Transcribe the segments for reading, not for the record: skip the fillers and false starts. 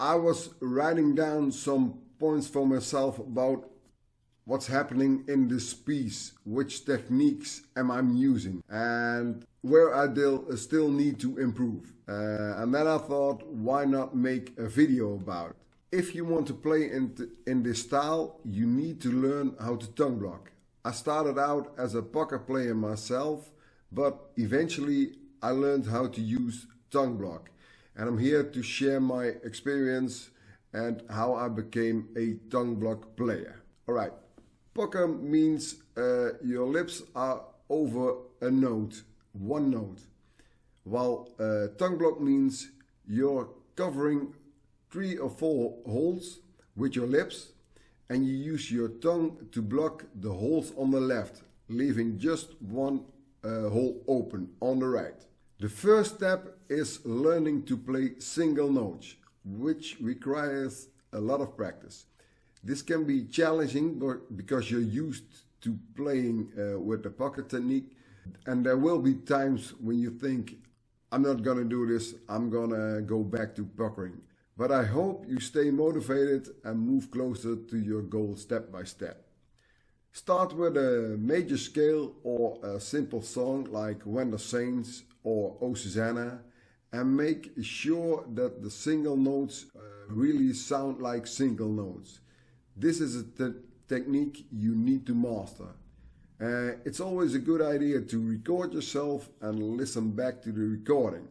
I was writing down some points for myself about what's happening in this piece, which techniques am I using, and where I still need to improve. And then I thought, why not make a video about it? If you want to play in this style, you need to learn how to tongue block. I started out as a pocket player myself, but eventually I learned how to use tongue block. And I'm here to share my experience and how I became a tongue block player. Alright, pucker means your lips are over a note, one note. While tongue block means you're covering 3 or 4 holes with your lips and you use your tongue to block the holes on the left, leaving just one hole open on the right. The first step is learning to play single notes, which requires a lot of practice. This can be challenging because you're used to playing with the pocket technique, and there will be times when you think, I'm not gonna do this, I'm gonna go back to puckering. But I hope you stay motivated and move closer to your goal step by step. Start with a major scale or a simple song like When the Saints or O Susanna, and make sure that the single notes really sound like single notes. This is a technique you need to master. It's always a good idea to record yourself and listen back to the recording.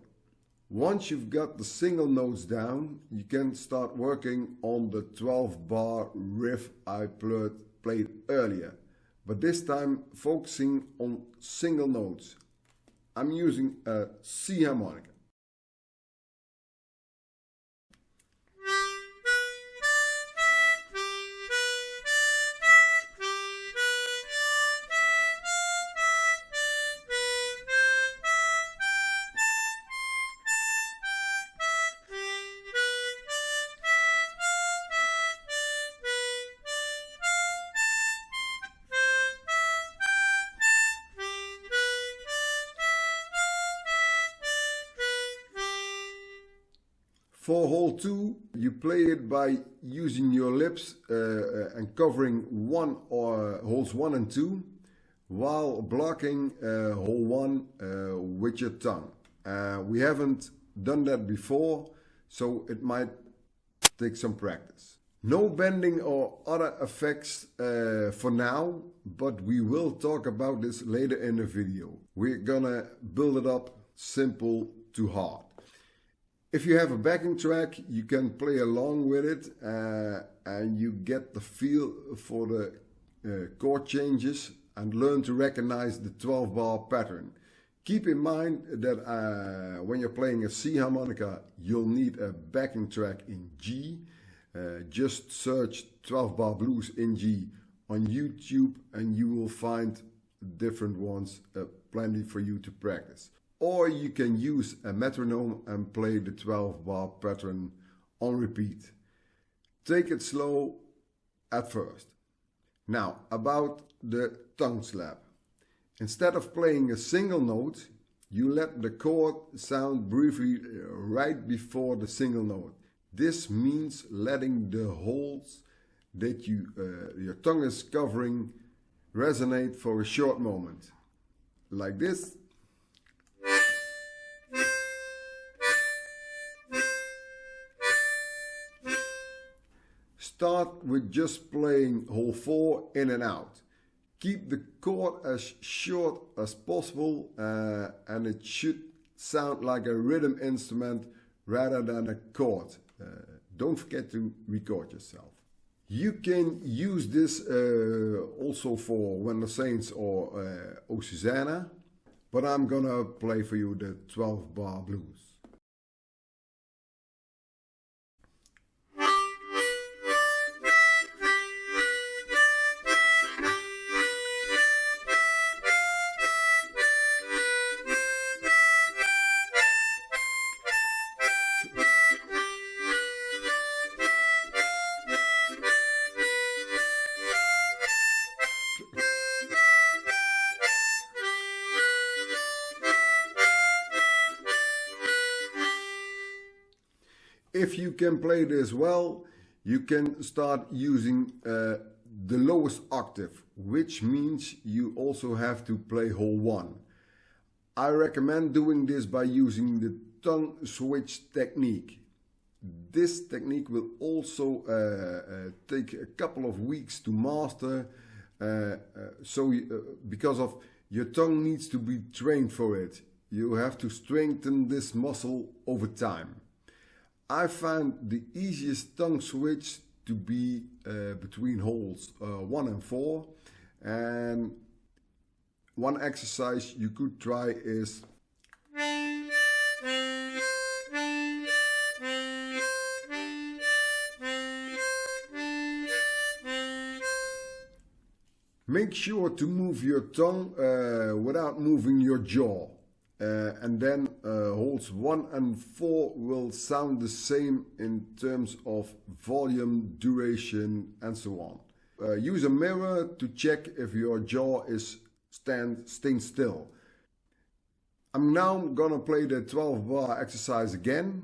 Once you've got the single notes down, you can start working on the 12-bar riff I played earlier, but this time focusing on single notes. I'm using a C harmonica. For hole 2, you play it by using your lips and covering holes 1 and 2, while blocking hole 1 with your tongue. We haven't done that before, so it might take some practice. No bending or other effects for now, but we will talk about this later in the video. We're gonna build it up simple to hard. If you have a backing track, you can play along with it and you get the feel for the chord changes and learn to recognize the 12-bar pattern. Keep in mind that when you're playing a C harmonica, you'll need a backing track in G. Just search 12-bar blues in G on YouTube and you will find different ones, plenty for you to practice. Or you can use a metronome and play the 12-bar pattern on repeat. Take it slow at first. Now, about the tongue slap. Instead of playing a single note, you let the chord sound briefly right before the single note. This means letting the holes that your tongue is covering resonate for a short moment. Like this. Start with just playing hole 4 in and out. Keep the chord as short as possible and it should sound like a rhythm instrument rather than a chord. Don't forget to record yourself. You can use this also for When the Saints or O Susanna, but I'm gonna play for you the 12-bar blues. If you can play this well, you can start using the lowest octave, which means you also have to play hole 1. I recommend doing this by using the tongue switch technique. This technique will also take a couple of weeks to master, because of your tongue needs to be trained for it. You have to strengthen this muscle over time. I find the easiest tongue switch to be between holes 1 and 4, and one exercise you could try is make sure to move your tongue without moving your jaw. And then holes 1 and 4 will sound the same in terms of volume, duration, and so on. Use a mirror to check if your jaw is staying still. I'm now gonna play the 12 bar exercise again,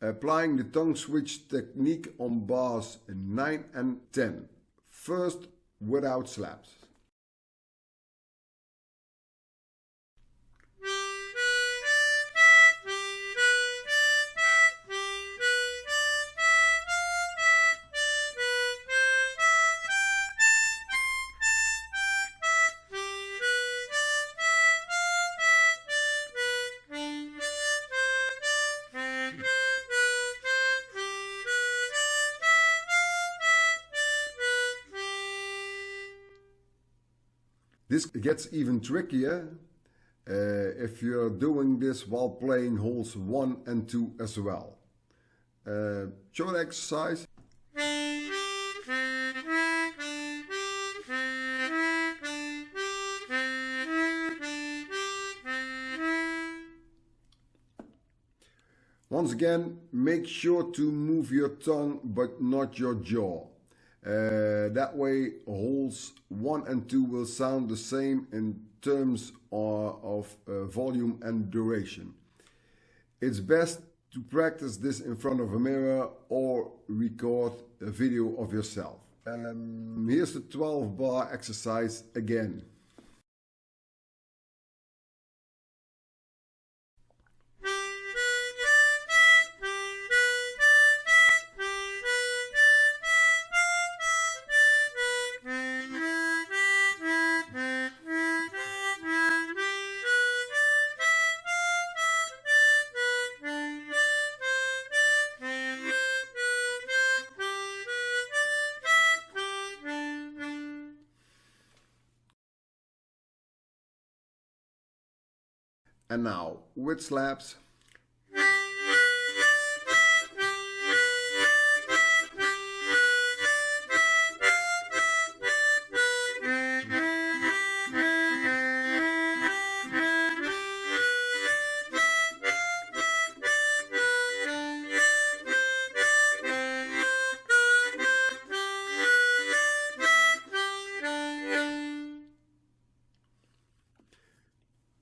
applying the tongue switch technique on bars 9 and 10. First, without slaps. This gets even trickier if you're doing this while playing holes 1 and 2 as well. Short exercise. Once again, make sure to move your tongue but not your jaw. That way holes 1 and 2 will sound the same in terms of volume and duration. It's best to practice this in front of a mirror or record a video of yourself. Here's the 12 bar exercise again. And now, with slaps.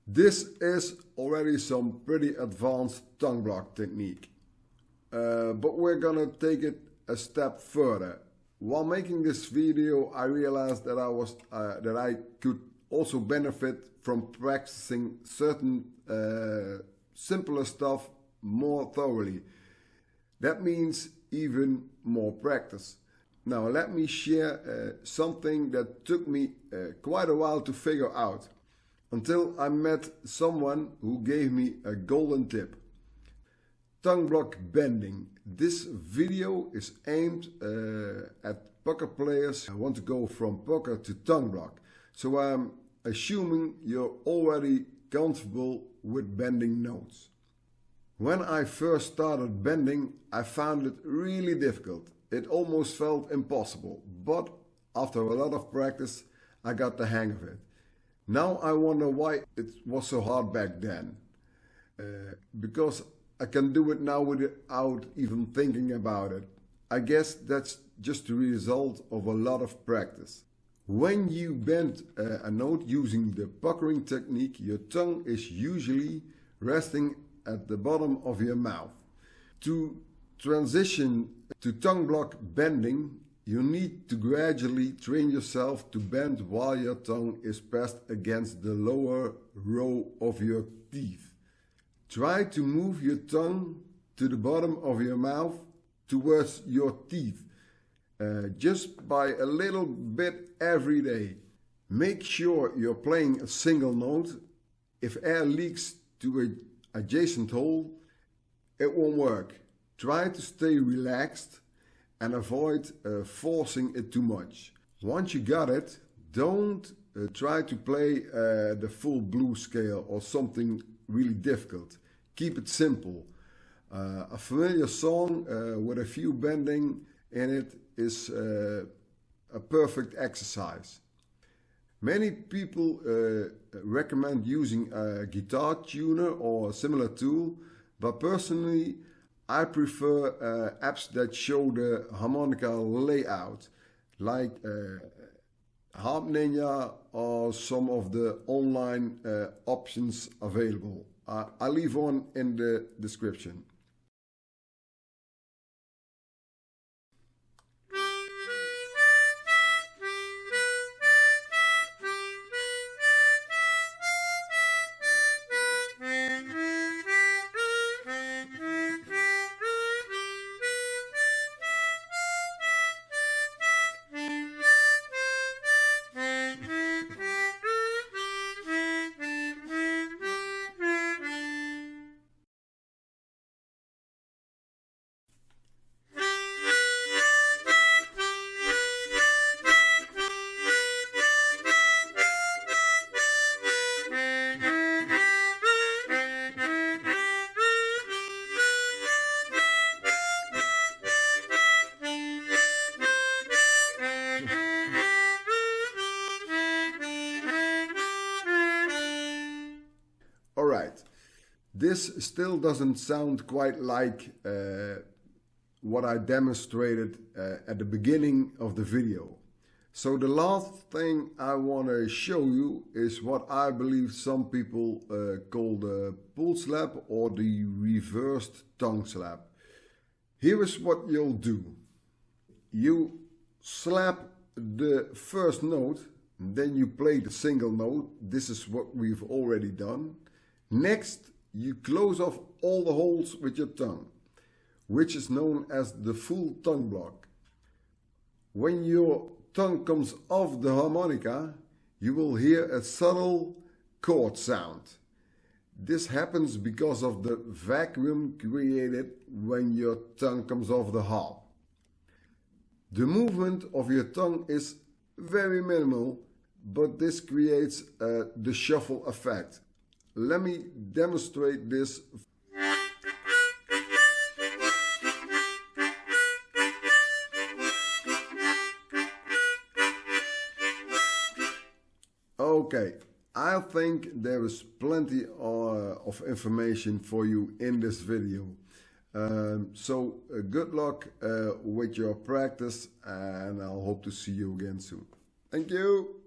This is already some pretty advanced tongue block technique, but we're gonna take it a step further. While making this video, I realized that I could also benefit from practicing certain simpler stuff more thoroughly. That means even more practice. Now let me share something that took me quite a while to figure out, until I met someone who gave me a golden tip. Tongue block bending. This video is aimed at poker players who want to go from poker to tongue block. So I'm assuming you're already comfortable with bending notes. When I first started bending, I found it really difficult. It almost felt impossible, but after a lot of practice, I got the hang of it. Now I wonder why it was so hard back then. Because I can do it now without even thinking about it. I guess that's just the result of a lot of practice. When you bend a note using the puckering technique, your tongue is usually resting at the bottom of your mouth. To transition to tongue block bending, you need to gradually train yourself to bend while your tongue is pressed against the lower row of your teeth. Try to move your tongue to the bottom of your mouth towards your teeth, just by a little bit every day. Make sure you're playing a single note. If air leaks to an adjacent hole, it won't work. Try to stay relaxed and avoid forcing it too much. Once you got it, don't try to play the full blues scale or something really difficult. Keep it simple. A familiar song with a few bending in it is a perfect exercise. Many people recommend using a guitar tuner or a similar tool, but personally I prefer apps that show the harmonica layout, like Harmonica or some of the online options available. I'll leave one in the description. Alright, this still doesn't sound quite like what I demonstrated at the beginning of the video. So the last thing I want to show you is what I believe some people call the pull slap or the reversed tongue slap. Here is what you'll do. You slap the first note, then you play the single note. This is what we've already done. Next, you close off all the holes with your tongue, which is known as the full tongue block. When your tongue comes off the harmonica, you will hear a subtle chord sound. This happens because of the vacuum created when your tongue comes off the harp. The movement of your tongue is very minimal, but this creates the shuffle effect. Let me demonstrate this. Okay, I think there is plenty of information for you in this video. So good luck with your practice, and I'll hope to see you again soon. Thank you.